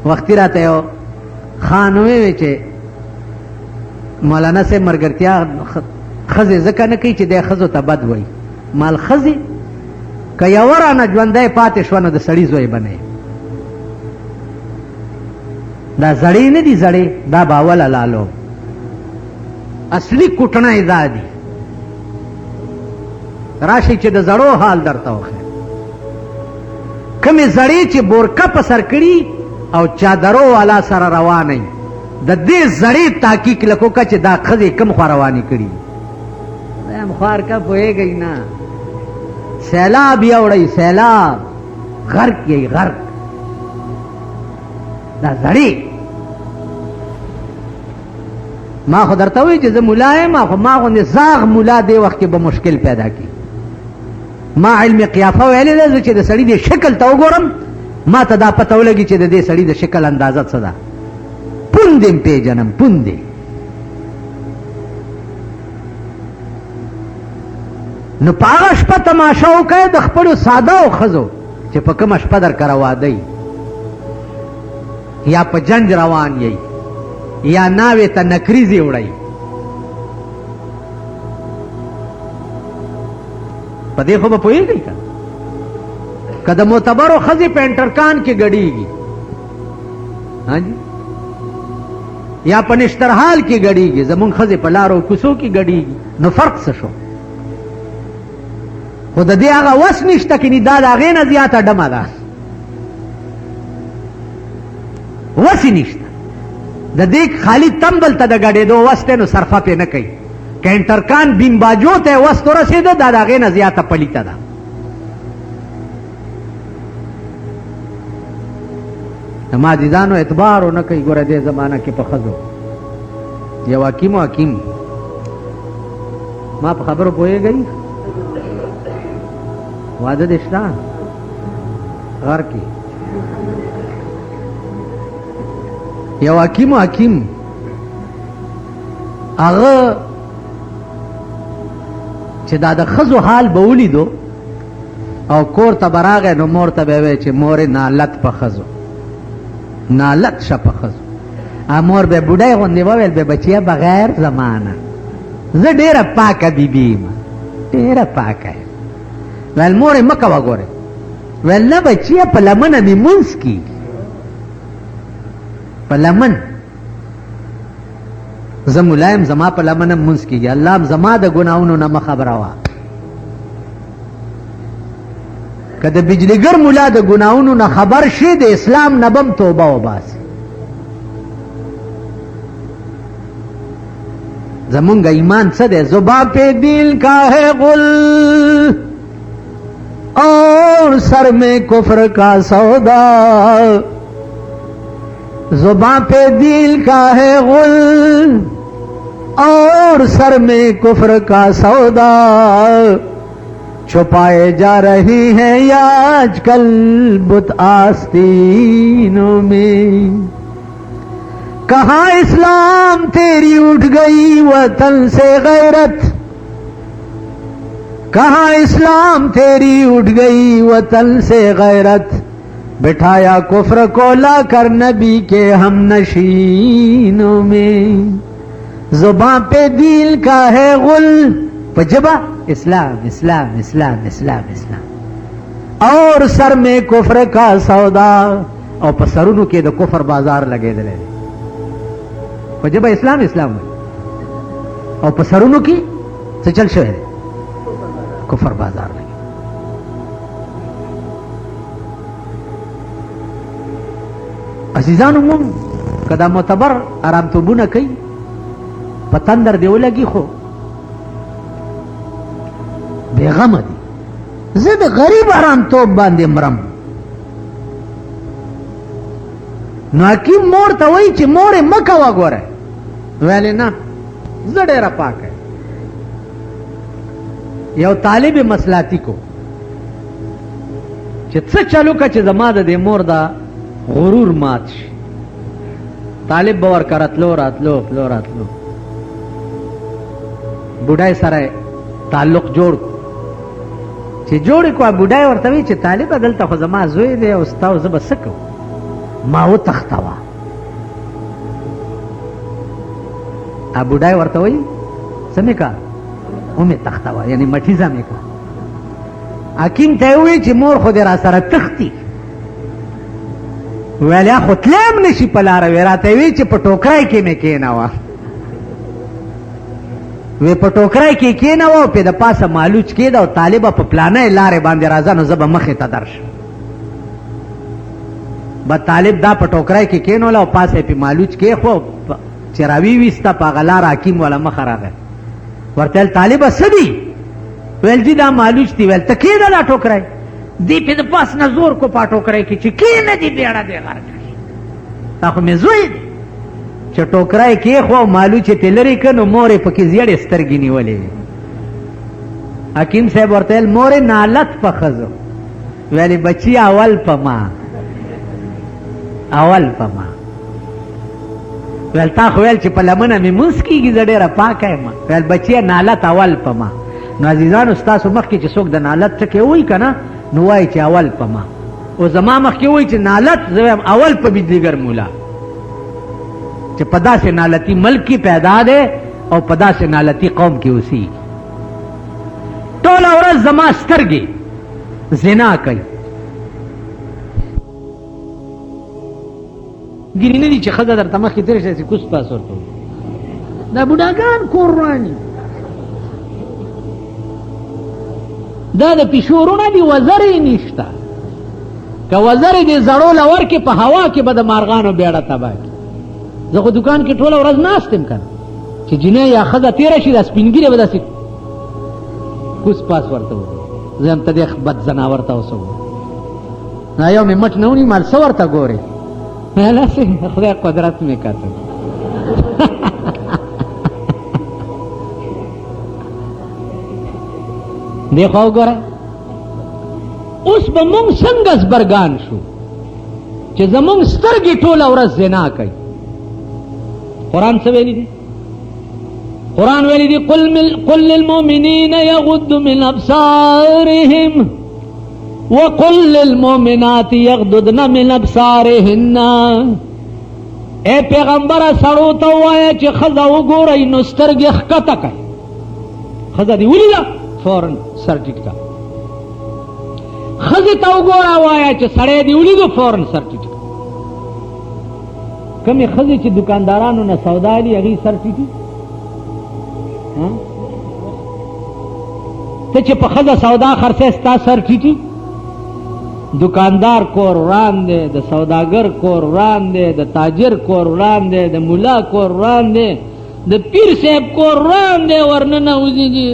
وختي راته یو خان وی چې مولانا سے مرګرتیا خزه ځکه نه کوي چې د خزو ته بد وای مال خزي که یو رانه ژوندی پاتې شوه نو د سړي زوی بنئ دا زړې نه دي زړې دا باوله لالو اصلي کوټنی دا دي راشي چې د زړو حال درته وښیم کمې زړې چې بورکه په سر کړي او چادرو والا سره روانئ د دې زړې تحقیق لکو که چې دا ښځې کوم خوا روانې کړي دا خوار که پوهېږئ نه سیلاب یوړئ سیلاب غرق یې غرق دا زړې ما خو درته وایي چې زه ملا یم خو ما غوندې زاغ ملا دې وخت کې به مشکل پیدا کړي ما علم قیافه ویلې ده چې د سړي د شکل ته وګورم ما ته دا پته ولګي چې د دې سړي د شکل اندازه څه ده پوندې م پېژنم پوندې نو په هغه شپه تماشه وکړئ د خپلو سادهو ښځو چې په کومه شپه در کره واده یا په جنج روان یئ یا ناوې ته نکریزې وړئ په دې خو به پوهېږئ که که د معتبرو ښځې په انټرکان کې ګډېږي یا په نشترحال کې ګډېږي زمونږ ښځې په لارو کوڅو کې ګډېږي نو فرق څه شو خو د دې هغه وس نشته که دا د هغې نه زیاته ډمه ده وس یې نشته د دې خالی تمبل ته د ګډېدو وس دی نو صرفه پې نه کوي که انټرکان بین باجو ته وس ورسېده دا د هغې نه زیاته پلیته ده د مادیدانو اعتبار ونه کوي ګوره دې زمانه کې په ښځو یو حکیم و حکیم ما په خبرو پوهېږئ واده دې شته غر کې یو حکیم و حکیم هغه چې دا د ښځو حال به ولیدو او کور ته به راغی نو مور ته به وی چې مورې نالت په ښځو نالت شه په ښځو مور به بوډۍ غوندې وویل به بچیه بغیر زمانه زه ډېره پاکه بیبي یم ډېره پاکه یم ویل مورې مه کوه ګورې ویل نه بچیه په لمنه مې مونځ کېږي په لمن زه ملا یم زما په لمنه مونځ کېږي الله هم زما د ګناهونو نه مه خبروه که د بجلیګر ملا د ګناهونو نه خبر شي د اسلام نه بم توبه وباسي زمونږ ایمان څه دی زبان پہ دل کا ہے غل اور سر میں کفر کا سودا زبان پہ دل کا ہے غل اور سر میں کفر کا سودا چھپائے جا رہی ہیں یا آج کل بت آستینوں میں کہاں اسلام تیری اٹھ گئی وطن سے غیرت کہاں اسلام تیری اٹھ گئی وطن سے غیرت بٹھایا کفر کو لا کر نبی کے ہم نشینوں میں زباں پہ دل کا ہے غل پجبا اسلام اسلام اسلام اسلام اسلام اور سر میں کفر کا سودا او په سرونو کې د کفر بازار لګېدلی دی پجبا اسلام اسلام او په سرونو کې څه چل شوی دی کفر بازار لګي عزیزانو مون که دا معتبر آرامتوبونه کوي په تندر دی ولګي خو بیغمه دی زه د غریب آرامتوب باندې مرم نو حکیم مور ته وایي چې مورې مه کوه ګوره ویلې نه زه ډېره پاکه یو طالب مسلاتی کو چې څه چلو که چې زما د دې مور دا غرور مات شي طالب به ورکه راتلو راتلو تلو راتلو بوډای سره تعلق جوړ چې جوړ کو بوډای ورته وی چې طالب دلته خو زما زوی دی او ستا زه به څه کوم ما وتختوا ابو ډای ورته وای سمې کا اومه تختوا یعنی مټی ځمې کا حکیم ته وی چې مور خو دې را سره تختی ویل خو تلم نشي په لاره وی راته وی چې په ټوکرای کې مې کېناوه وی په ټوکرای کې کېناوه او په د پاسه مالوچ کېده او طالبه په پلانه لارې باندې راځه نو زه به مخې ته درشم به طالب دا په ټوکرای کې کېنوله او پاسه یې په مالوچ کېښو چې راویویسته په هغه لاره حکیم والا مخه راغی ورته ویل طالبه څه دي ویل جي دا مالوچ دي ویل ته کېنه دا ټوکرای دی په د پاس نه زور کو په ټوکرای کې چې کېنه دي بیړه دې غر کړي دا خو مې زوی دی چې ټوکرای کېښو او مالوچ یې ترې لرې کړ نو مور یې پکې زیړې سترګې نیولې حکیم صاحب ورته ویل مورې نالت په ښځو ویلې بچي اول په ما اول په ما ویل تا خو ویل چې په لمنه مې مونځ کېږي زه ډېره پاکه یم ویل بچیه نالت اول په ما نو عزیزانو ستاسو مخکې چې څوک د نالت ټکې وایي که نه نو وایي چې اول په ما او زما مخکې وایي چې نالت زه وایم اول په بجلیګر مولا چې په داسې نالتي ملک کې پیدا دی او په داسې نالتي قوم کې اوسېږي ټوله ورځ زما سترګې زنا کوي ګینې نه دي چې ښځه درته مخکې تېره شي کوس پاس ورته دا بوډاګان کور رواني دا د پیشورونه دي وزرې نشته که وزرې دې زړو له ورکې په هوا کې به د مارغانو بیړه تباه کړي زه خو دکان کې ټوله ورځ ناست یم که نه چې جینۍ یا ښځه تېره شي دا سپین ږیرې به داسې کوس پاس ورته وګوري زه یم ته دې بد زناور ته اوس وګورم دا یو مې مټ نه ونیمال څه ورته ګورې هلاسې خدای قدرت مې کتل دې خوا وګوره اوس به مونږ څنګه زبرګان شو چې زمونږ سترګې ټوله ورځ زنا کوي قرآن څه ویلي دي قرآن ویلي دي قل للمؤمنین یغضوا من ابصارهم وقل للمؤمنات یغضضن من ابصارهن اے پیغمبره سړو ته ووایه چې ښځه وګورئ نو سترګې ښکته کوي ښځه دې ولیده فورن سر ټیټ کا ښځې ته وګوره وایه چې سړی دې ولیدو فورن سر ټیټ کا کمې ښځې چې دکاندارانو نه سودا دي هغې سر ټیټي ته چې په ښځه سودا خرڅی ستا سر ټیټي دکاندار کور وران دی د سوداګر کور وران دی د تاجر کور وران دی د ملا کور وران دی د پیر صاحب کور وران دی ورننه وځي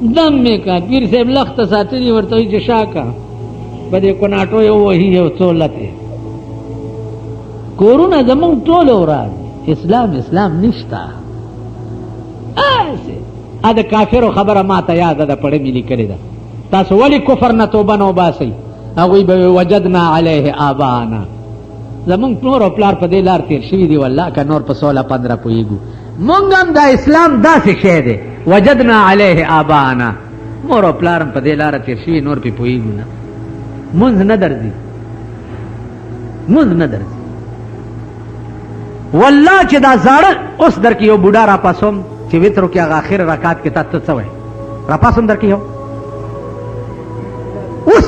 دم مې کا پیر صاحب لخته ساتلي ورته وایي چې شا کا په دې کوناټو یې ووهي یو څو لتې کورونه زمونږ ټول وران اسلام نشته ا د کافرو خبره ماته یاده ده پړه مې لیکلې ده تاسو ولې کفر نه توبه نه وباسئ هغوی به وجدنا علیه آبانا زمونږ نور او پلار په دې لار تېر شوي دي والله که نور په 16-15 پوهېږو مونږ هم د اسلام داسې شی دی وجدنا علیه آبانا مور او پلار هم په دې لاره تېر شوي نور پې پوهېږو نه مونځ نه درځي والله چې دا زاړه اوس در کې یو بوډا را پاسوم چې وترو کې هغه آخر رکعت کې تا ته څه وایي را پاسوم در کې یو اوس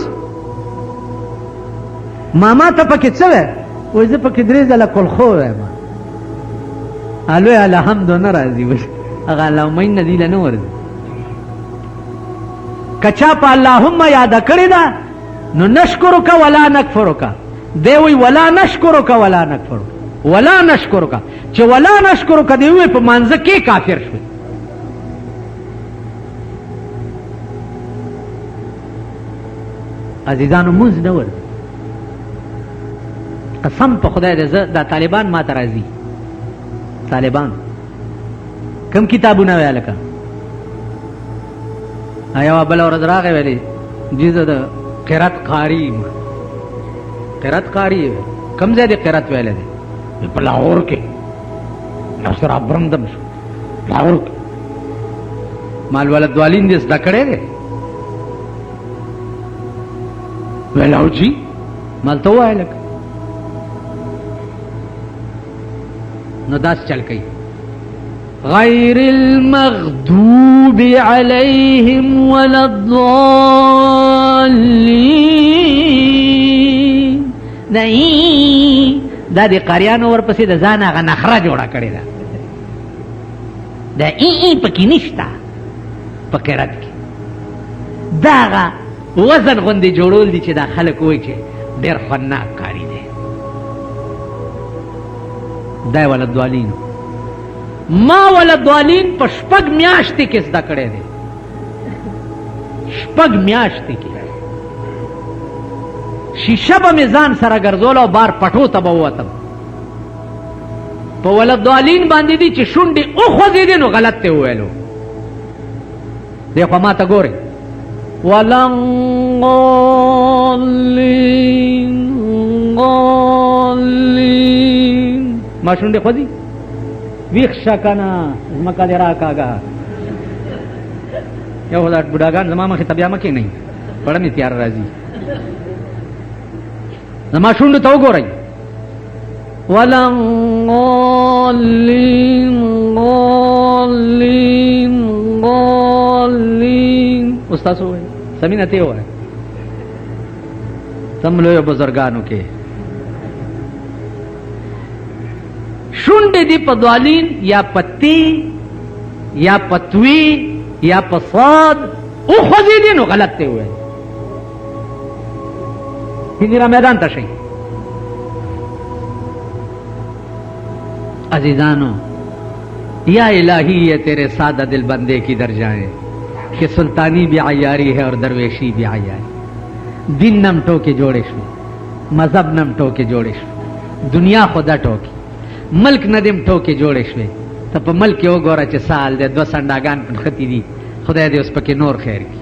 ماما ته پکې څه وایي وایي زه پکې 3 ځله کلخو وایم الوی الحمد نه راځي هغه اللهم ان دې له نه ورځي که چا په اللهم یاده کړې ده نو نشکرک ولا نکفرک دی وایي ولا نشکرک ولا نکفرک ولا نشکرک چې ولا نشکرک دی وایي په مانځه کې کافر شوی عزیزانو مونځ نه ورځي قسم په خدای دې زه دا طالبان ما ته راځي طالبان کم کتابونه وی هلکه یوه بله ورځ راغی ویلې جي زه د قرت قاري یم قرت قاري کم ځای دې قرت ویلی دی په لاهور کې ناصر برندم شو لاهور کې مال ولدوالین دې زده کړی دی ویل او جي مال ته ووایه لکه نو داس چل کئی غیر المغضوب علیہم ولا الضالین نہیں دا دی قاریانو ورپسې د ځان هغه نخره جوړه کړې ده دا ای پکې نشته په قرات کې دا هغه وزن غوندې جوړول دي چې دا خلک وایي چې ډېر خوندناک کاري دی دا ولا الضالین ما ولا الضالین په شپږ میاشتې کې زده کړی دی شپږ میاشتې کې شیشه به مې ځان سره ګرځول او بار پټو ته به ووتم په ولا الضالین باندې دي چې شونډې وخوځېدې نو غلط ته وویلو دی خو ما ته ګورئ ولنغالین غالین ما شونډې خوځي ویښ شه کنه ځمکه دې راکاږه یو دا بوډاګان زما مخې ته بیا مه کښېنئ پړه مې تیار راځي زما شونډو ته وګورئ ولنغالین غالین غالین اوس تاسو ووایئ سمینه ته یې ووایه تم لویو بزرګانو کې شونډې دي په دوالین یا پتی یا پتوی یا په صاد وخوځېدې نو غلط ته وویل پنځه میدان ته شئ عزیزانو یا الہی یہ تیرے سادہ دل بندے کی در جائیں کہ سلطانی بھی عیاری ہے اور درویشی بھی عیاری دین نم ٹوکے جوڑے شو مذہب نم ټوکې جوړې شوې دنیا خدا ټوکې ملک ندیم ټوکې جوړې شوې ته په ملک کې وګوره چې سال دی 2 سنډاګان پنښتي دي خدای دې اوس پکې نور خیر کړي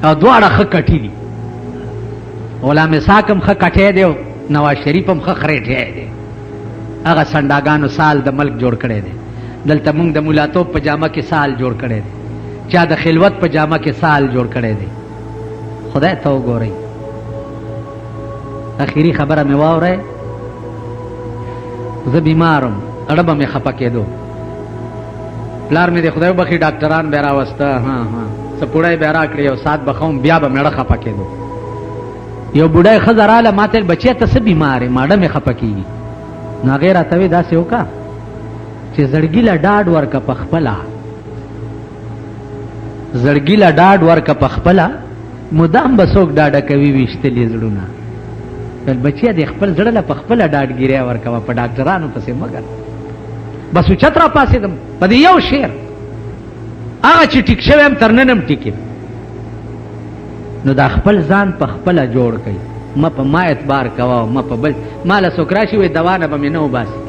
او دواړه ښه کټي دي غلام اسحاق هم ښه کټی دی نواز شریف هم ښه خریټی دی هغه سنډاګانو سال د ملک جوړ کړی دی دلته موږ د مولاتوب په جامه کې سال جوړ کړی دی چا د خلوت په جامه کې سال جوړ کړی دی خدای ته وګورئ اخیری خبره مې واورئ زه بیمارم اړه به مې خفه کېدو پلار مې د خدای وبخښي ډاکټران بیا راوسته څه پوړی بیا راکړې یو ساعت به خوم بیا به مې اړه خفه کېدو یو بوډۍ ښځه راله ما ته ویل بچیه ته څه بیمار یې ما اړه مې خفه کېږي نو هغې راته وې داسې وکړه چې زړګي له ډاډ ورکه په خپله زړګي له ډاډ ورکه په خپله مدام به څوک ډاډه کوي ویشتلي زړونه بل بچیه د خپل زړه له په خپله ډاډګیریا ورکوه په ډاکټرانو پسې مګر بس اوچت را پاسېدم په دې یو شعر هغه چې ټیک شوی یم تر نن هم ټیک یم نو دا خپل ځان په خپله جوړ کوي ما په ما اعتبار کوه ما په بل ما له څوک راشي وایي دوا نه به مې نه وباسي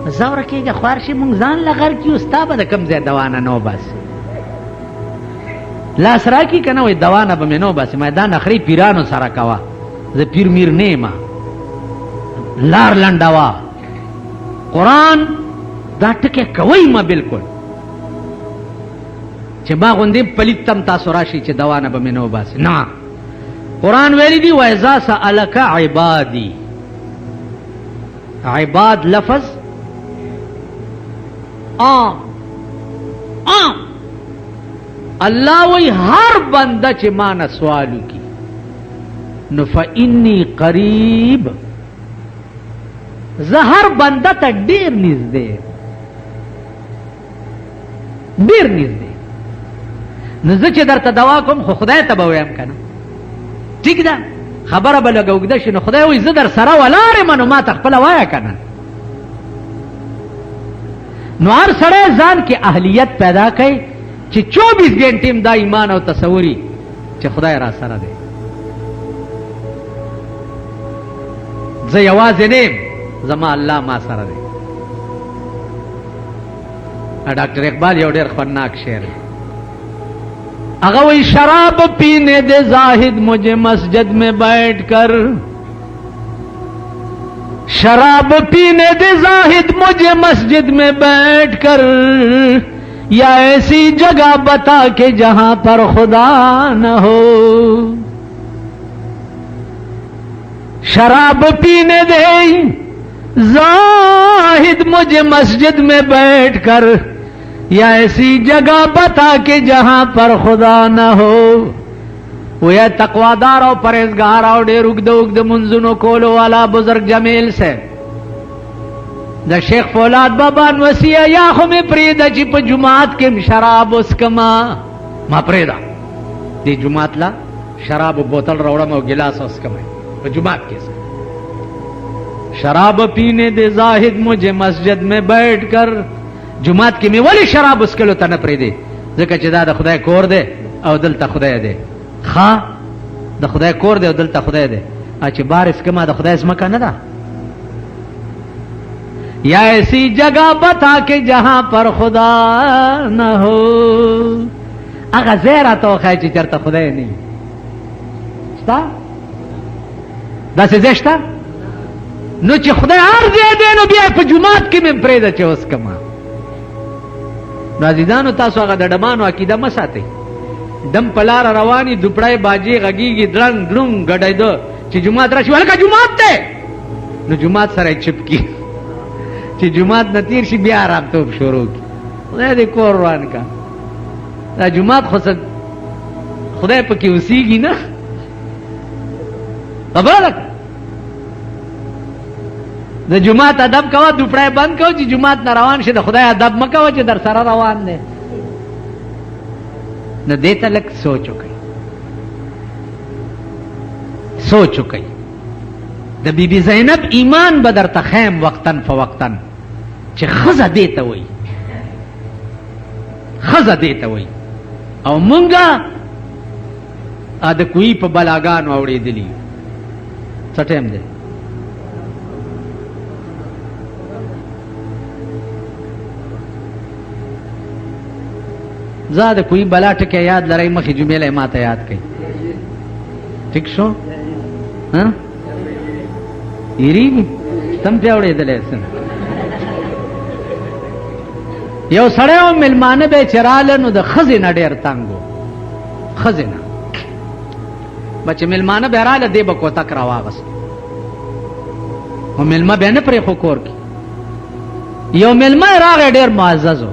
زوره کېږه خوار شي مونږ ځان له غر کړي ستا به د کوم ځای دوا نه نه وباسي لاس راکړي که نه وایي دوا نه به مې نه وباسي ما دا نخرې پیرانو سره کوه زه پیر میر نه یم لار لنډوه قرآن دا ټکی کوئ ما بلکل چې ما غوندې پلیت تم تاسو راشي چې دوا نه به مې نه وباسي نه قرآن ویلی دی وَإِذَا سَأَلَكَ عِبَادِي عباد لفظ عام اللہ وی ہر بندہ چھ مانا سوالو کی نو فإنی قریب زہر بندہ تا دیر نزدے نزد چھ در تا دوا کم خو خدای تا بویم کنا ٹھیک دا خبره به لږه اوږده شي نو خدای وایي زه در سره ولاړ یم نو ما ته خپله وایه که نه نو هر سړی ځان کې اهلیت پیدا کوي چې 24 ګنټې هم دا ایمان او تصوري چې خدای را سره دی زه یوازې نه یم زما الله ما سره دی ډاکټر اقبال یو ډېر خطرناک شعر اگر شراب پینے دے زاہد مجھے مسجد میں بیٹھ کر شراب پینے دے زاہد مجھے مسجد میں بیٹھ کر یا ایسی جگہ بتا کہ جہاں پر خدا نہ ہو شراب پینے دے जाहिद मुझे मस्जिद में बैठकर या ऐसी जगह बता के जहां पर खुदा न हो. वो तकवादार और परहेजगार और ढेर उगद उगद मुंजुनो कोलो वाला बुजुर्ग जमील से द शेख फौलाद बाबा वसिया या खो में प्रेदा ची प जुमात के शराब उसकमा मा प्रेदा दी जुमात ला शराब बोतल रोड़ा में गिलास उसकमा जुमात के से शराब पीने दे जाहिद मुझे मस्जिद में बैठकर जुमात की में वाली शराब उसके लो तन प्रेदे जका चिदा द खुदा कोर दे और दिल ता खुदा दे खा द खुदा कोर दे और दिल ता खुदा दे अच्छा बार इसके मा द खुदा इसमा का ना या ऐसी जगह बता के जहां पर खुदा न हो. अगर ज़ेरा तो खाई चरता खुदा नहीं स्ता दस जेष्टा नो ची खुदा हर दे नो बिया पे जुमात की में प्रेदा चे उसका मां राजीदानो तासो अगर दडमानो अकीदा मसाते दम पलार रवानी दुपड़ाई बाजी गगीगी द्रंग द्रुंग गड़ाई दो ची जुमात राशि वाला का जुमात ते नो जुमात सराय चिपकी ची जुमात न तीर शी बिया आराम तो शुरू की खुदा दे कोरवान का जुमात खुद खुदा पे की उसीगी ना खबर द जुमात अदब कवा दुपड़ाई बंद कहो जी जुमात न रवान शे द खुदा अदब मकवा ची दर सारा रवान ने न देता लग सो चुकी द बीबी ज़ैनब ईमान बदर तखैम वक्तन फवक्तन चे खजा देता वही और मुंगा आद कोई प बलागान आवड़ी दिली सटेम दे ज़्यादा कोई बला टके याद लड़ाई मखी जुमेले माता याद कई ठीक शो हाँ इरी तम प्यावड़े दले सुन यो सड़े मिलमाने बे चराले नु द खजिना डेर तांगो खजिना बच्चे मिलमाने बेराले दे बको तक रवागस वो मिलमा बेने परे खो कोर की यो मिलमा रागे डेर मुअज़्ज़ज़ो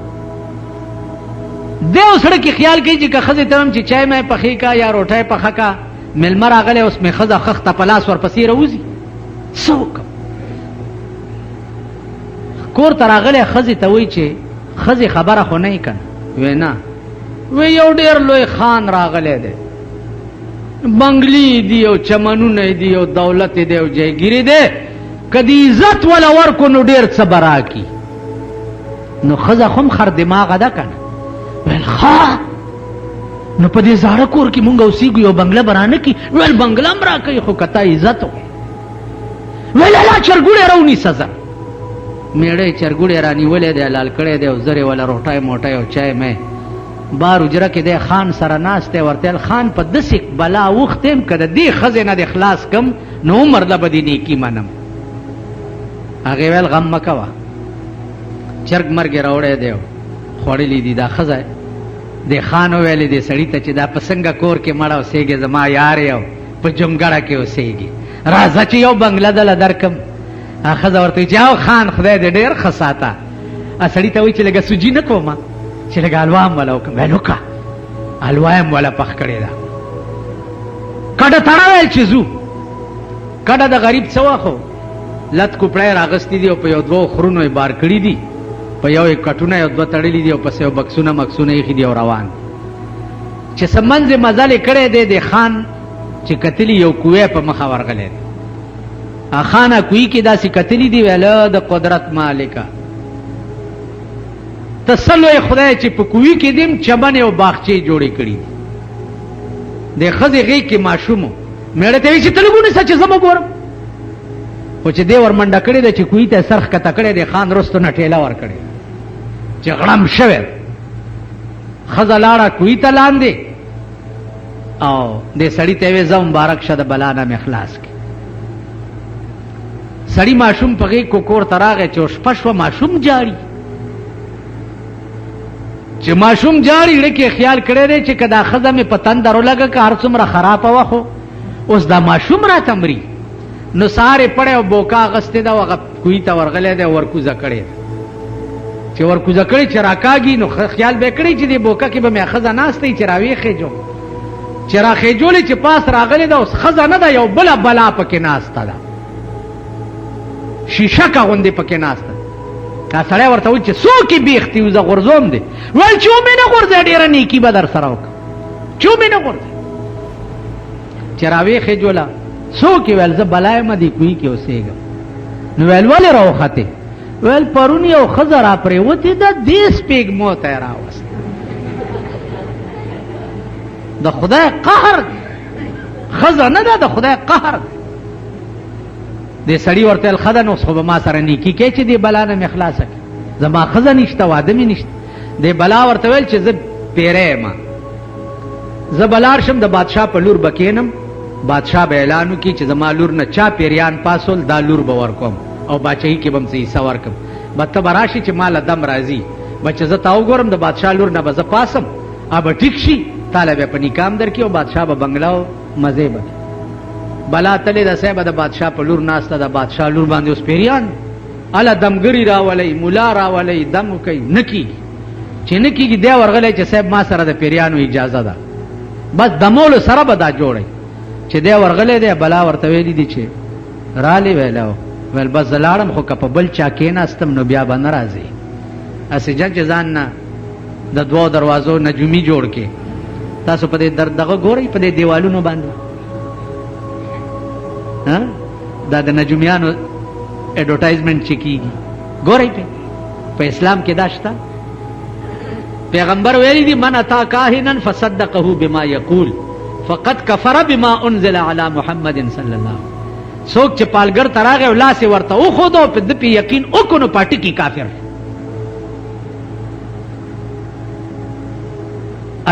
दे उसड़े की ख्याल कीजिए का खजी तरम ची चाय में पखी का या रोटाई पखा का मिलमा रागले उसमें खजा खख्ता पलास और पसी रऊजी सोक कोर तरागले खजी तवई चे खजी खबर हो नहीं कन वे ना वे यो डेर लोई खान रागले दे बंगली दियो चमनु नहीं दियो दौलत दे जय गिरी दे कदी इज्जत वाला वर को नु डेर सबरा की नो खजा खुम खर दिमाग अदा कन वेल खा नो पदे जाड़ा कोर की मुंगा उसी को बंगला बनाने की वेल बंगला मरा कई खो कता इज्जत हो वेल ला चरगुड़े रौनी सजा मेड़े चरगुड़े रानी वले दे लाल कड़े दे जरे वाला रोटाए मोटाए चाय में बार उजरा के दे खान सरा नास्ते वर्तेल खान पर दसिक बला उख्तेम कद दे खजेना दे खलास कम नो मरदा बदीनी की मनम आगे वेल गम मकवा चरग मर गे रोड़े देव खोड़ी ली दी दा खजाए दे खानो वेले दे सड़ी तच दा पसंगा कोर के मड़ा सेगे जमा यार यो पजुमगड़ा के सेगे राजा ची यो बंगला दल दरकम खजा वर्ते जाओ खान खुदा दे डेर खसाता असड़ी तो चलेगा सुजी न कोमा चलेगा अलवाम वाला वेलो का अलवाम वाला पख कड़ेदा कड़ा ताड़ा वेल चीजू कड़ा द गरीब सवा खो लत कुपड़े रागस्ती दी पे दो खरुनो बार कड़ी दी पे यो एक कटुना यो दो तड़ली दी पसे बक्सुना मक्सुना एक दी और रवान चे संबंध से मजाले कड़े दे खान चे कतली यो कुए पे मखावर गले खाना कुई की दासी कतली दी वेलो द कुदरत मालिका तसलो खुदा चिप कुई की दिम चबन और बागचे जोड़ी कड़ी दे खजे गई के माशूमो मेरे तेरी तेलुगु ने सच जमो गोर कुछ देवर मंडा कड़े दे कुई ते सरख का तकड़े दे खान रोस्तो न ठेला वर कड़े चगड़म शवे खजा लाड़ा कुई तलान दे आओ दे सड़ी तेवे जम बारक शद बलाना में खलास के सड़ी माशूम पगे को कोर तरागे चोश पशव माशूम जारी चे माशूम जारी रे के ख्याल करे रे चे कदा खजा में पतन दरो लगा का हर सुमरा खराब हुआ हो उस दा माशूम रा तमरी نو ساره پړې او بوکا غسته دا وغه کوی ته ورغلې دا ورکوزه کړي چې ورکوزه کړي چې راکاږي نو خیال به کړی چې دی بوکا کې به مې خزه ناشته چې راوي خېجو چې را خېجولې چې پاس راغلې دا اوس خزه نه دا یو بلا پکې ناشته ده شیشه کا غوندې پکې ناشته کا سړی ورته و چې څوک بیختي وزه غرزوم دی ول چې مې نه غرزه ډېره نیکی به در سره وکړه چې مې نه غرزه چې راوي خېجولا څوک ویل زه بلای مدي کوي کې اوسېږم نو ویل ولې راوخته ویل پرون یو خزه را پرې وتی دا دیس پیګ موت راوست د خدای قهر خزه نه ده د خدای قهر دې سړی ورته الخدای نو خو ما سره نیکی کې چې دې بلا نه مخلاص کړي زما خزه نشته واده مې نشته دې بلا ورته ویل چې زه پیره ما زه بلار شم د بادشاہ په لور بکینم بادشاہ به اعلان وکړي چې زما لور نه چا پیریان پاسول دا لور به ورکوم او باچهی کې بم سي سوار کوم بته براشي چې مال دم راځي بچ زه تاو ګورم د بادشاہ لور نه بز پاسم اب ټیک شي طالب په نکام در کې او بادشاہ به بنگلاو مزه به بلا تله د صاحب د بادشاہ په لور ناسته د بادشاہ لور باندې اوس پیریان الا دمګری راولي مولا راولي دم کوي نکی چې نکی دی ورغلې چې صاحب ما سره د پیریانو اجازه ده بس دمول سره به دا جوړي چې دی ورغلې دی بلا ورته ویلي دي چې رالي ویلو ول بس زلاړم خو کپ بل چا کېناستم نو بیا به ناراضي اسې جن چې ځان نه د دوو دروازو نجومي جوړ کې تاسو په دې دغه ګورئ په دې دیوالونو باندې ها دا د نجومیانو اډورټایزمنت چې کیږي ګورئ په اسلام کې داشتا پیغمبر ویلي دي من اتا کاهنا فصدقه بما يقول فقد كفر بما انزل على محمد صلی الله علیه وسلم څوک چې پالګر تراغه ولاس ورته او خودو په دې یقین وکونو پټی کی کافر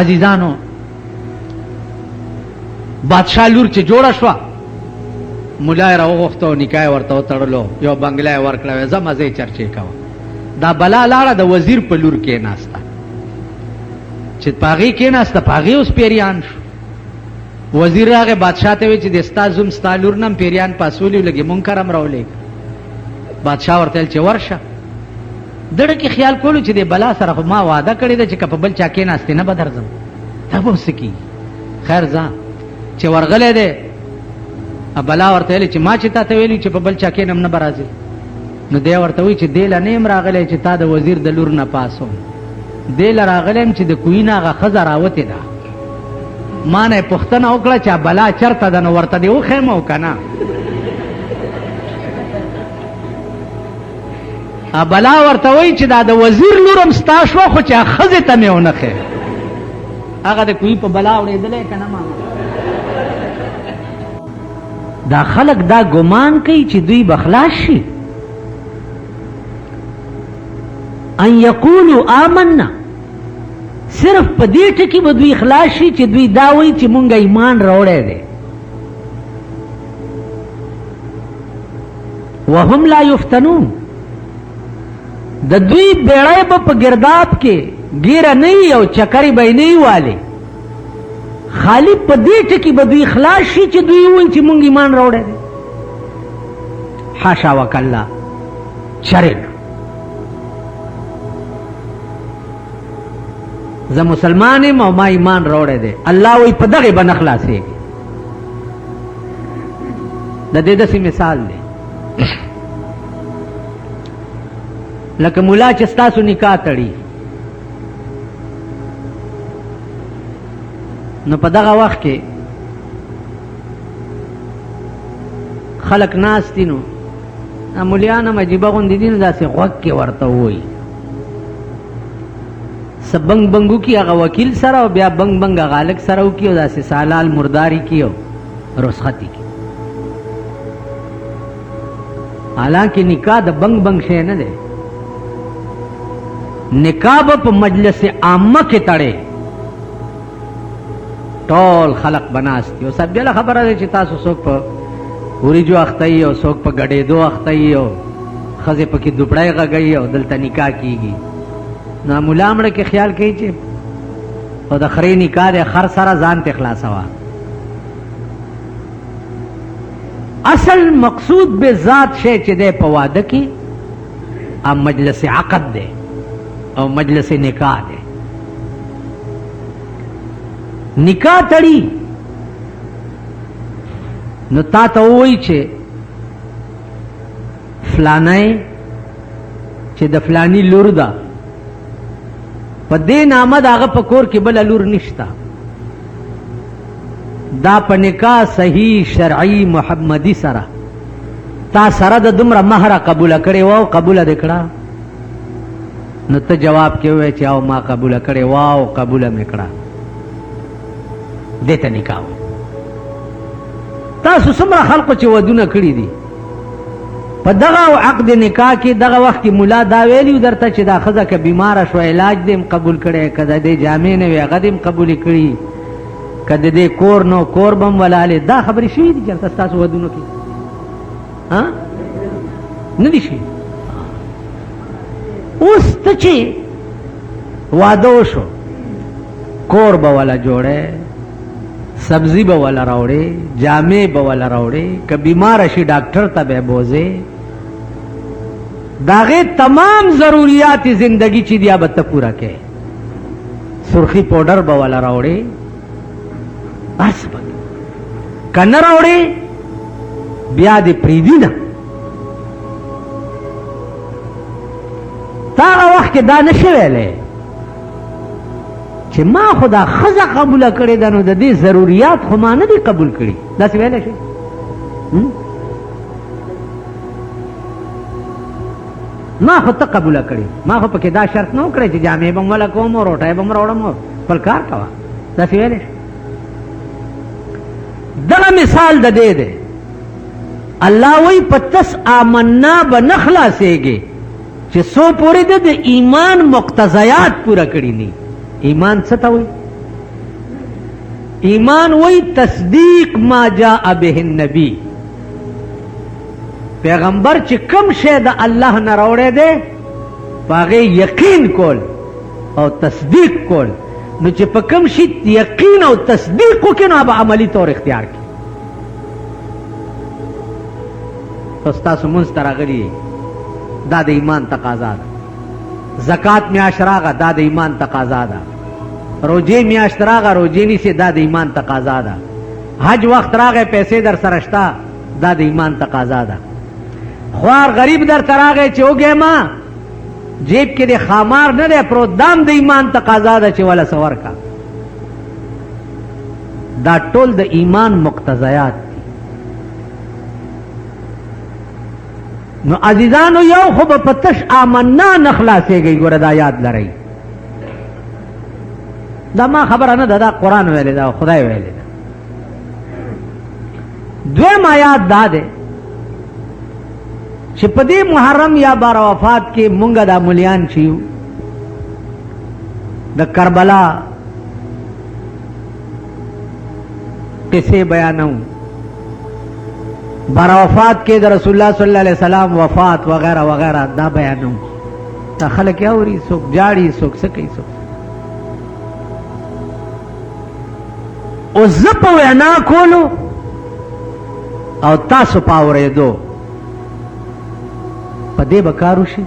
عزیزانو بادشاہ لور چې جوړه شو مولای راوغختو نکای ورته تړلو یو بنگلای ورکړو زمازه چرچې کاوه دا بلا لاړه د وزیر په لور کې ناستا چې پاغي کې ناستا پاغي اوس پیریان شو وزیر راغه بادشاہ ته وی چې د استازم ستالور نم پیریان پاسولی لګي منکرم راولې بادشاہ ورته چې ورشه دړه کې خیال کولو چې د بلا سره ما وعده کړی د چې کپ بل چا کې ناشته نه بدرځم تاسو سکی خیر ځه چې ورغلې ده بلا ورته چې ما چې تاسو ویلی چې په بل چا کې نم نه برازي نو دی ورته وی چې دل نیم راغلې چې تا د وزیر د لور نه پاسو دل راغلم چې د کوینا غ خزر راوته ده ما نه پښتنه وکړه چې بلا چرته ده نو ورته دی خېمو کنه بلا ورته وی چې دا د وزیر لورم ستا شو خو چې خزه ته مې ونه خې هغه د کوی په بلا وړېدلې کنه ما دا خلق دا ګمان کوي چې دوی بخلاص شي ان یقولوا آمنا صرف په دې ټکی به دوی اخلاص شي چې دوی دا وایي چې مونږ ایمان راوړی دی وهم لا یفتنون د دوی بیړۍ به په گرداب کې ګیره نه وي او چکرې به یې نه وي والې خالی په دې ټکی به دوی اخلاص شي چې دوی وایي چې مونږ ایمان راوړی دی حاشا وکلا چرې زه مسلمان یم او ما ایمان راوړی دی الله وی په دغه باندې خلاصې د دې داسې مثال دی لکه مولا چې ستاسو نکاح تړي نو په دغه وخت کې خلق ناس دي نو مولیان هم عجیبه غوندې دي نو داسې غوږ کې ورته وایي بنگ بنگو کی هغه وکیل سره او بیا بنگ بنگ غالک سره وکي او داسې سالال مرداری کیو رخصتی کی حالانکه نکاح د بنگ بنگ شی نه دی نکاح په مجلس عامه کې تړي ټول خلق بناستي او سب بل خبره ده چې تاسو څوک په وریجو اختای او څوک په غډې دو اختای او خزه پکې دوپړای غږی او دلته نکاح کیږي نو مولا مړه کې خیال کوي چې او د خرې نکاح د خر سره ځان ته خلاصوا اصل مقصود به ذات شی چې دی په واده کې ا مجلس عقد دی او مجلس نکاح دی. نکاح تړي نو تا ته وایي چې فلانه چې د فلانی لور ده په دې نامه د هغه په کور کې بله لور نشته. دا په نکاح صحیح شرعي محمدي سره تا سره د دومره مهره قبوله کړې وه قبوله دې کړه نو ته جواب کې ووایې چې او ما قبوله کړې وه او قبوله مې کړه دې ته نکاح وایي. تاسو څومره خلقو چې ودونه کړي دي په دغه عقد نکاح کې دغه وخت کې ملا دا ویلي درته چې دا ښځه که بیماره شوه علاج دې هم قبول کړی که د دې جامې نه وي هغه دې هم قبولې کړي که د دې کور نو کور به هم ولالې دا خبرې شوي دي چېرته ستاسو ودونو کې نه دي شوي. اوس ته چې واده وشو کور به وله جوړی سبزی به وله راوړې جامې به وله راوړې که بیماره شي ډاکټر ته به یې بوځې د هغې تمام ضروریات زندگی چې دي به ته پوره کوې. سرخي پوډر به وله راوړې بس به که نه راوړې بیا دې پرېږدي نه. تا هغه وخت کې دا نه شي ویلی چې ما خو دا ښځه قبوله کړې ده نو د دې ضروریات خو ما نه دي قبول کړي داسې ویلی شي. ما خو ته قبوله کړې ما خو پکې دا شرط نه وکړی چې جامې به م وله کوم او روټۍ به م راوړم او خپل کار کوه داسې ویلی شي. دغه مثال د دې دی الله وایي په تس آمنا به نه خلاصېږي چې څو پورې ده د ایمان مقتضیات پوره کړي نه. ایمان څه ته وایي؟ ایمان وایي تصدیق ما جاء به النبی پیغمبر چې کوم شی د الله نه راوړی دی په هغې یقین کول او تصدیق کول. نو چې په کوم شي یقین او تصدیق وکړي نو به عملي طور اختیار کړي. خو ستاسو مونځ ته راغلي دا د ایمان تقاضا ده. زکات میاشت راغه دا د ایمان تقاضا ده. روجې میاشت راغه روجې نیسې دا د ایمان تقاضا ده. حج وخت راغی پیسې در سره شته دا د ایمان تقاضا ده. خوار غریب در ته راغی چې وګې ما جیب کې د خامار نه دی پروت دام د ایمان تقاضا ده چې وله څه ورکړه. دا ټول د ایمان مقتضیات دي. نو عزیزانو یو خو به په تش آمنا نه خلاصېږئ. ګوره دا یاد لرئ دا ما خبره نه ده دا قرآن ویلی ده خدای ویلی ده. دویم آیات دا ده چې په دې محرم یا بار وفات کې مونږ دا ملیان چیو د کربلا قصې بیانو بار وفات کې د رسول الله صلی الله علیه وسلم وفات وغیرہ وغیرہ دا بیانو. دا خلک اوري څوک جاړي څوک څه کوي څوک. او زه په وینا کولو او تاسو په اورېدو په دې به کار وشي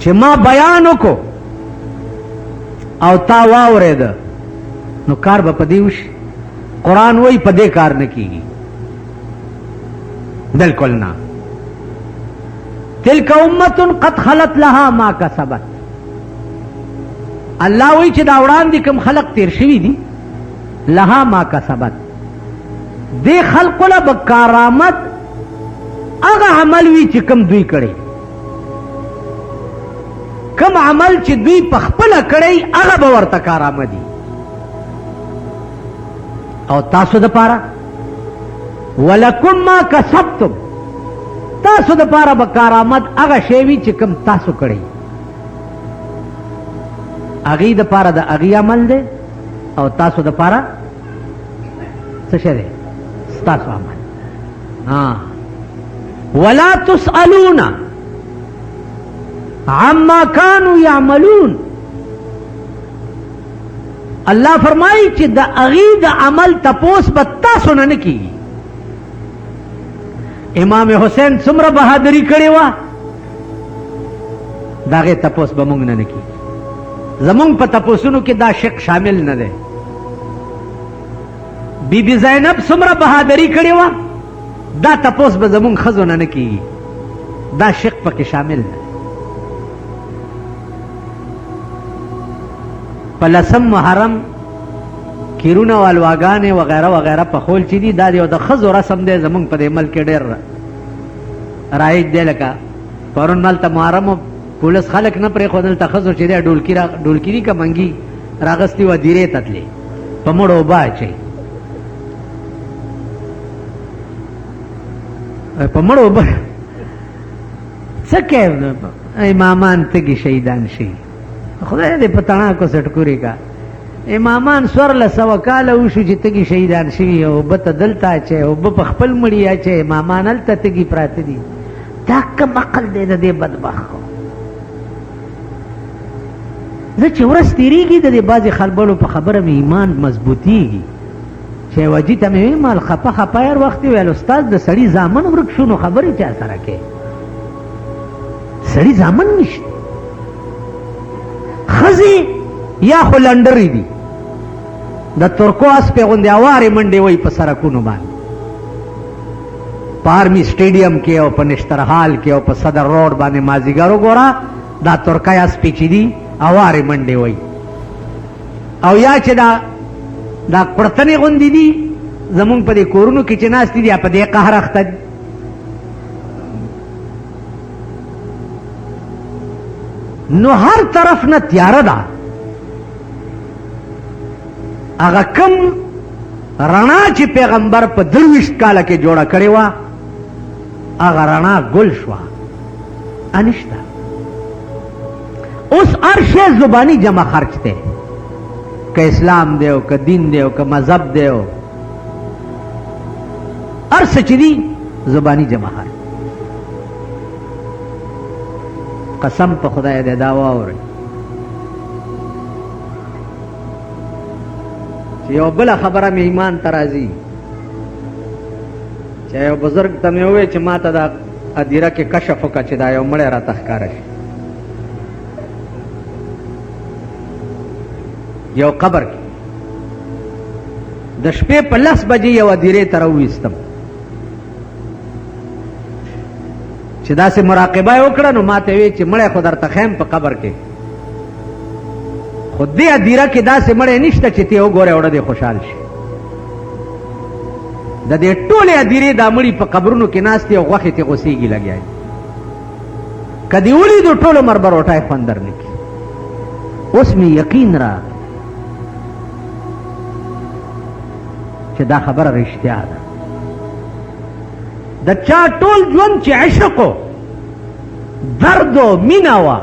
چې ما بیان وکړو او تا واورېده نو کار به په دې وشي. قرآن وایي په دې کار نه کېږي بالکل نه. تلک امة قد خلت لها ما کسبت. الله وایي چې دا وړاندې کوم خلق تیر شوي دي لها ما کسبت دې خلقو له به کارآمد هغه عمل وي چې کوم دوی کړی. کوم عمل چې دوی په خپله کړی هغه به ورته کارآمدي. او تاسو دپاره ولکم ما کسبتم تاسو دپاره به کارآمد هغه شی وي چې کوم تاسو کړی. هغې دپاره د هغې عمل دی او تاسو دپاره څه شی دی ستاسو عمل. ولا تسألون عما كانوا يعملون. الله فرمایي چې د هغې د عمل تپوس به تاسو نه کېږي. امام حسین څومره بهادري کړې وه، د هغې تپوس به موږ نه کېږي. زمونږ په تپوسونو کې دا شق شامل نه دی. بی بی زینب څومره بهادري کړې وه، دا تپوس به زمونږ ښځو نه کېږي. دا شق پکې شامل نه دی. په 10 محرم کیرونه او الواګانې وغیره وغیره پخول چې دي، دا یو د ښځو رسم دی زمونږ په دې ملک کې ډېر رایج دی. لکه پرون ملته محرم پولیس خلک نه پرېښودل، ته ښځو چې دی ډولکي که منګي راغستې وه، دیرې ته تلې، په مړو اوبه اچوي، په مړو اوبه څه کوي؟ امامان تږي شهیدان شي، خدای دې په تڼاکو سټکورې کا. امامان 1400 کاله وشو چې تږي شهیدان شوي، اوبه ته دلته اچوي، اوبه په خپل مړي اچوي، امامان هلته تږي پراته دي. دا کوم عقل دی د دې بدبختو؟ زه چې ورځ تېرېږي د دې بعضې خلبلو په خبره مې ایمان مضبوطېږي. چې وجي ته مې ویل مال خپه خپه هر وخت یې ویل استاد د سړي زامن ورک شو نو خبرې چا سره کوې؟ سړي زامن نشته. ښځې یا خو لنډرې دي، د ترکو اسپې غوندې اوارې منډې وایي په سړکونو باندې، په آرمي سټیډیم کې او په نشترحال کې او په صدر روډ باندې مازدیګر وګوره، دا ترکۍ اسپې چې دي اوارې منډې وایي. او یا چې دا قرتنې غوندې دي زمونږ په دې کورونو کې چې ناستې دي، په دې قهر اخته دي. نو هر طرف نه تیاره ده. هغه کم رڼا چې پیغمبر په 23 کاله کې جوړه کړې وه، هغه رڼا ګل شوه، انشته. اوس هر شی زبانی جمع خرچ دی، که اسلام دی او که دین دی او که مذهب دی او هر څه چې دي زبانی جمع خرچ. قسم په خدای دې دا واورئ چې یو بله خبره مې ایمان ته راځي، چې یو بزرګ ته مې وویل چې ما ته دا ادیره کې کشف وکړه چې دا یو مړی راته ښکاره شي. یو قبر کې د شپې په 10 بجې یو ادیرې ته راوویستم چې داسې مراقبه یې وکړه. نو ما ته ویل چې مړی خو درته ښیم په قبر کې، خو دې ادیره کې داسې مړی نشته چې ته یې وګورې وړه دې خوشحال شي. د دې ټولې ادیرې دا مړي په قبرونو کې ناستې او غوښې تې غوسېږي لګیا دي. که دې ولیدو ټول عمر به روټۍ خوند در نه کړي. اوس مې یقین راغی چې دا خبره رښتیا ده. د چا ټول ژوند چې عشق و درد و مینه وه،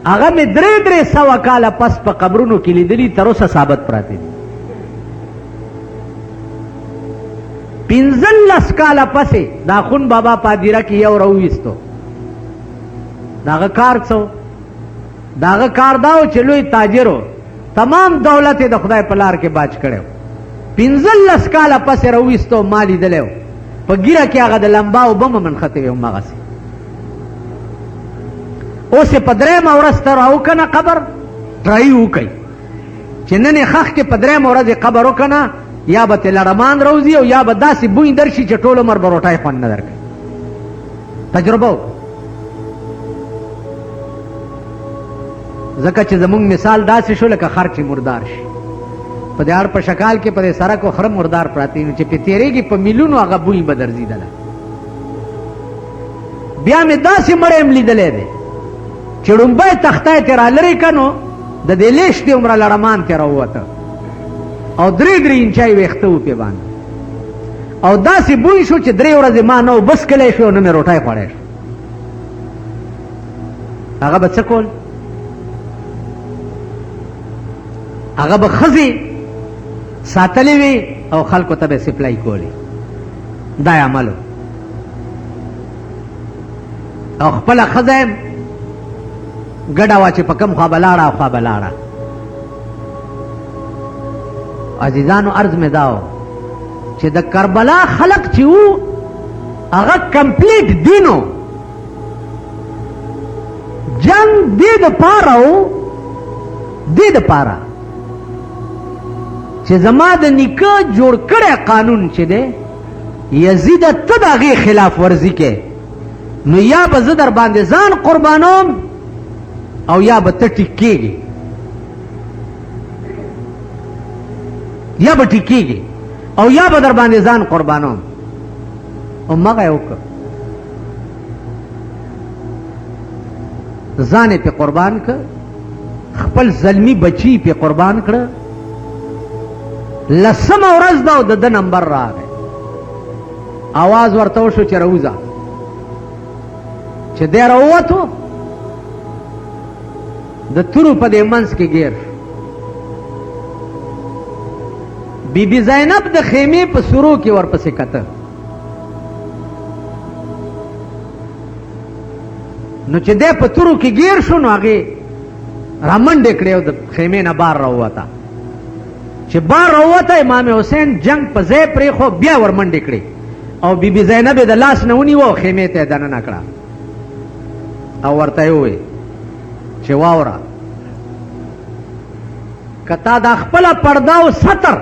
هغه مې 300 کاله پس په قبرونو کې لیدلي، تر اوسه ثابت پراته دي. 15 کاله پسې د اخون بابا په هدیره کې یو راوویستو. د هغه کار څه و؟ د هغه کار دا و چې لوی تاجر و، تمام دولت یې د خدای په لار کې باج کړی و. 15 کاله پسې راوویستو، ما لیدلی و په ګیره کې هغه د لمبا اوبه منښتې وې هماغسې. اوس یې په 3مه ورځ ته راوکنه قبر ټرایي وکئ چې نن یې خښ کې په 3مه ورځ یې قبر وکنه، یا به ترې لړمان روځي او یا به داسې بوی درشي چې ټول عمر به روټۍ خوند نه درکوي. تجربه وکړه. ځکه چې زمونږ مثال داسې شو لکه خر چې مردار شي، په دې اړ په شکال کې په دې سړک و خره مردار پراته نو چې پې تېرېږي په میلونو هغه بوی به درځېدله. بیا مې داسې مړی هم لیدلی دی چې ړومبی تختی ترې رالرې که نو د دې لیش دې عمره لړمان ترې راووته او 3 انچه یې ویښته و پې باندې، او داسې بوی شو چې 3 ورځې ما نه و بس کلی شو او نه مې روټۍ خوړی شو. هغه به څه کول؟ هغه به ښځې ساتلې وي او خلکو ته به سپلای کولی. دا یې عمل و. او خپله ښځه یې ګډه وه چې په کوم خوا به لاړه او خوا به لاړه. عزیزانو عرض می داو چې د کربلا خلق چې وو هغه کمپلیټ دینو جنگ دې د پاره وو دې د پاره چې زما د نیکه جوړ کړی قانون چې دی یزید ته د هغې خلاف ورزي کې نو یا به زه در باندې ځان قربانوم او یا به ته ټیکېږي یا به ټیکېږي او یا به در باندې ځان قربانوم او مغه یې وکړ ځان یې پې قربان کړ خپل زلمی بچی پې قربان کړه 10مه ورځ ده او د ده نمبر راغی آواز ورته وشو چې راوځه چې دی راووتو د تورو په دې منځ کې ګیر بی بی زینب د خیمې په سرو کې ورپسې کته نو چې دی په تورو کې ګیر شو نو هغې رامنډې کړې او د خیمې نه بار راووته چې بار راووته امام حسین جنگ په ځای پرېښو بیا ور منډې کړې او بی بی زینب یې د لاس نه ونیوه خیمې ته یې دننه کړه او ورته یې وویل چې واوره که تا دا خپله پرده او ستر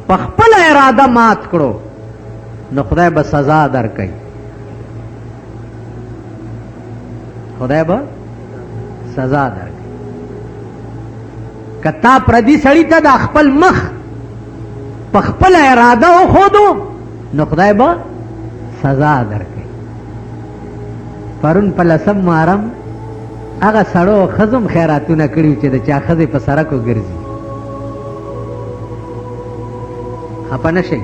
په خپله اراده مات کړو نو خدای به سزا درکوي خدای به سزا درکوي که تا پردي سړي ته د خپل مخ په خپله اراده وښودو نو خدای به سزا درکوي پرون په 10 محرم هغه سړو ښځو خیراتونه کړي چې د چا ښځې په سړکو ګرځي خفه نه شئ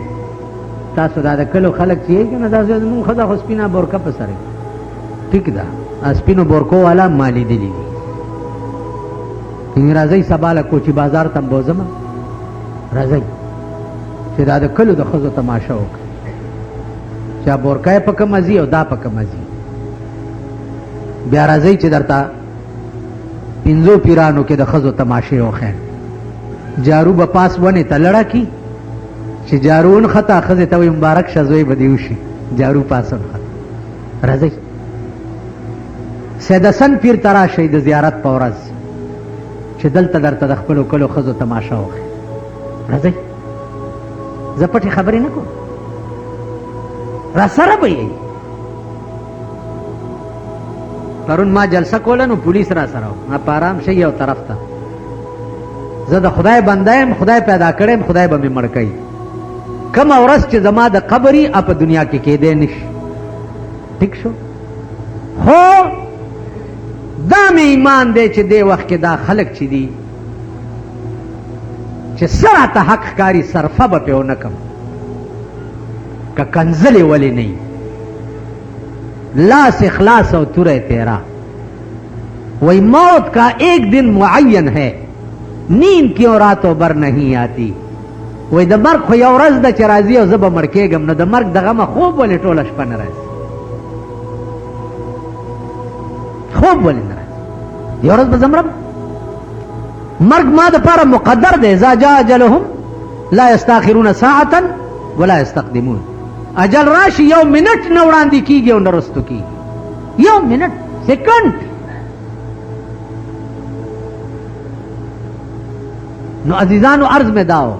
تاسو دا د کلو خلک چې یې که نه دا زمونږ ښځه خو سپینه بورکه په سر ټیک ده سپینو بورکو والا ما لیدلي دي راځئ سبا له کوچي بازار ته م بوځمه راځئ چې دا د کلو د ښځو تماشه وکړي چا بورکه یې په کومه ځي او دا په کومه ځي بیا راځئ چې درته 5 پیرانو کې د ښځو تماشې وښیم جارو به پاس ونې ته لړه کي چې جارو ونښته ښځې ته وایي مبارک شه زوی به دې وشي جارو پاس ونښته راځئ سید حسن پیر ته راشئ د زیارت په ورځ چې دلته درته د خپلو کلو ښځو تماشه وښیم راځئ زه پټې خبرې نه کوم را سره به یې پرون ما جلسه کوله نو پولیس را سره ما په ارام شئ یو طرف ته زه د خدای بنده یم خدای پیدا کړی یم خدای به مې مړ کوي کومه ورځ چې زما د قبر یي په دنیا کې کېدی نشي ټیک شو خو دا مې ایمان دی چې دې وخت کې دا خلک چې دي چې څه راته حق ښکاري صرفه به پې ونه کړم که کنځلې ولې نه وي لاس اخلاص اور ترے تیرا وہی موت کا ایک دن معین ہے نیند کیوں راتوں بر نہیں آتی وہی د مرگ خو یو ورځ ده چې راځي او زه به مړ کېږم نو د مرګ د غمه خوب ولې ټوله شپه نه راځي خوب ولې نه راځي یو ورځ به زه مرم مرګ ما دپاره مقدر دی اذا جاء اجلهم لا یستاخرون ساعة ولا یستقدمون اجل راشي یو منټ نه وړاندې کیږي او نه رستو کیږي یو منټ سیکنډ نو عزیزانو عرض مې داو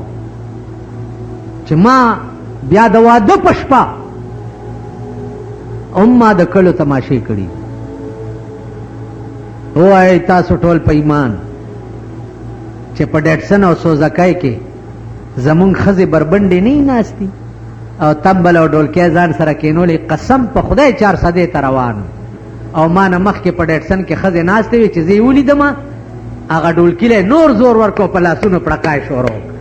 چې ما بیا د واده په شپه ما د کلو تماشې کړي وایي تاسو ټول په ایمان چې په ډیټسن او سوزکای کې زمونږ ښځې بربنډې نه ناستي او تمبل او ډولکی ځان سره کینولې قسم په خدای 400 ته روان او ما نه مخکې په ډیټسن کې ښځې ناستې وې چې زه یې ولیدم هغه ډولکي له نور زور ورکړو په لاسونو پړکای شروع